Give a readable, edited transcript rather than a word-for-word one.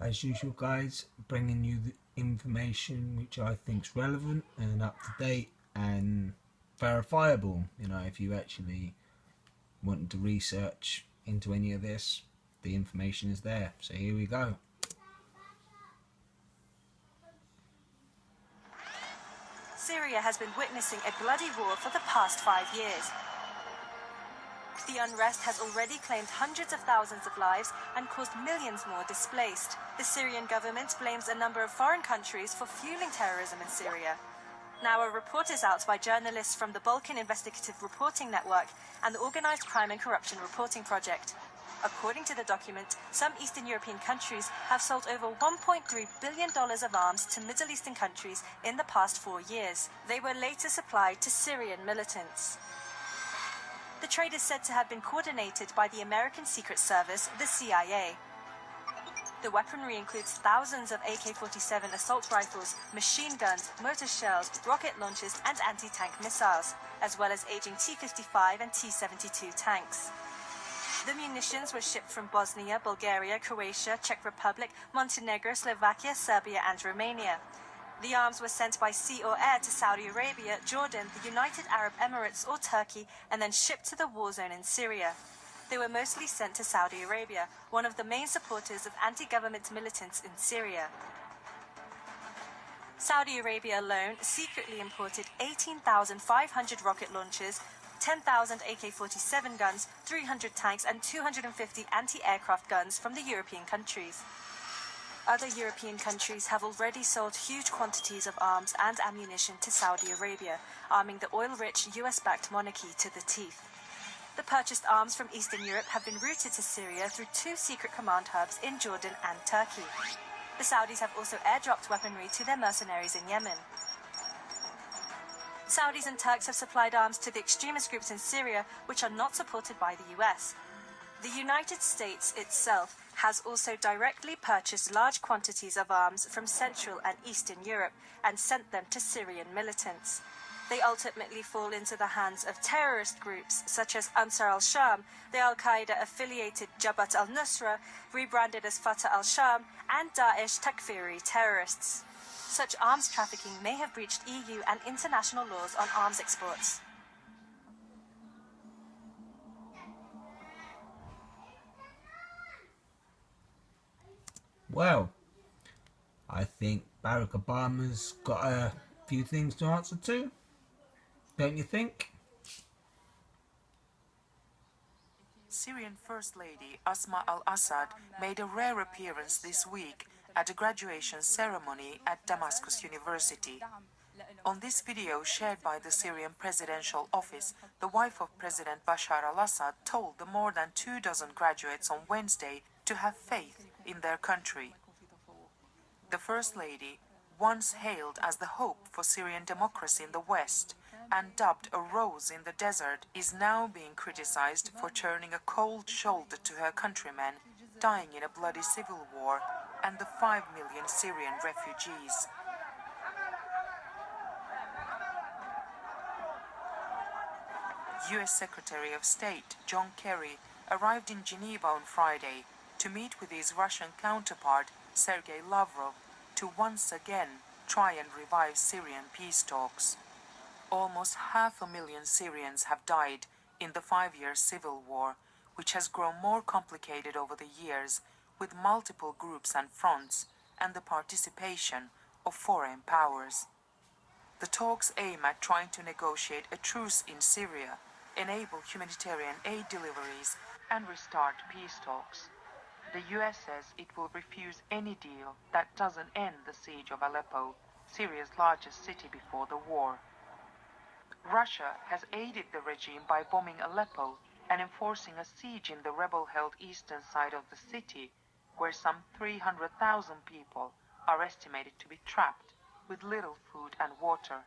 As usual, guys, bringing you the information which I think is relevant and up to date and verifiable. You know, if you actually want to research into any of this, the information is there. So here we go. Syria has been witnessing a bloody war for the past 5 years. The unrest has already claimed hundreds of thousands of lives and caused millions more displaced. The Syrian government blames a number of foreign countries for fueling terrorism in Syria. Now a report is out by journalists from the Balkan Investigative Reporting Network and the Organized Crime and Corruption Reporting Project. According to the document, some Eastern European countries have sold over $1.3 billion of arms to Middle Eastern countries in the past 4 years. They were later supplied to Syrian militants. The trade is said to have been coordinated by the American Secret Service, the CIA. The weaponry includes thousands of AK-47 assault rifles, machine guns, mortar shells, rocket launchers and anti-tank missiles, as well as aging T-55 and T-72 tanks. The munitions were shipped from Bosnia, Bulgaria, Croatia, Czech Republic, Montenegro, Slovakia, Serbia and Romania. The arms were sent by sea or air to Saudi Arabia, Jordan, the United Arab Emirates or Turkey, and then shipped to the war zone in Syria. They were mostly sent to Saudi Arabia, one of the main supporters of anti-government militants in Syria. Saudi Arabia alone secretly imported 18,500 rocket launchers, 10,000 AK-47 guns, 300 tanks and 250 anti-aircraft guns from the European countries. Other European countries have already sold huge quantities of arms and ammunition to Saudi Arabia, arming the oil-rich US-backed monarchy to the teeth. The purchased arms from Eastern Europe have been routed to Syria through 2 secret command hubs in Jordan and Turkey. The Saudis have also airdropped weaponry to their mercenaries in Yemen. Saudis and Turks have supplied arms to the extremist groups in Syria, which are not supported by the US. The United States itself has also directly purchased large quantities of arms from Central and Eastern Europe and sent them to Syrian militants. They ultimately fall into the hands of terrorist groups such as Ansar al-Sham, the al-Qaeda-affiliated Jabhat al-Nusra, rebranded as Fatah al-Sham, and Daesh Takfiri terrorists. Such arms trafficking may have breached EU and international laws on arms exports. Well, I think Barack Obama's got a few things to answer to, don't you think? Syrian First Lady Asma al-Assad made a rare appearance this week at a graduation ceremony at Damascus University. On this video shared by the Syrian Presidential Office, the wife of President Bashar al-Assad told the more than 24 graduates on Wednesday to have faith in their country. The First Lady, once hailed as the hope for Syrian democracy in the West and dubbed a rose in the desert, is now being criticized for turning a cold shoulder to her countrymen dying in a bloody civil war and the 5 million Syrian refugees. US Secretary of State John Kerry arrived in Geneva on Friday to meet with his Russian counterpart Sergei Lavrov to once again try and revive Syrian peace talks. Almost 500,000 Syrians have died in the 5-year civil war, which has grown more complicated over the years with multiple groups and fronts and the participation of foreign powers. The talks aim at trying to negotiate a truce in Syria, enable humanitarian aid deliveries, and restart peace talks. The US says it will refuse any deal that doesn't end the siege of Aleppo, Syria's largest city before the war. Russia has aided the regime by bombing Aleppo and enforcing a siege in the rebel-held eastern side of the city, where some 300,000 people are estimated to be trapped with little food and water.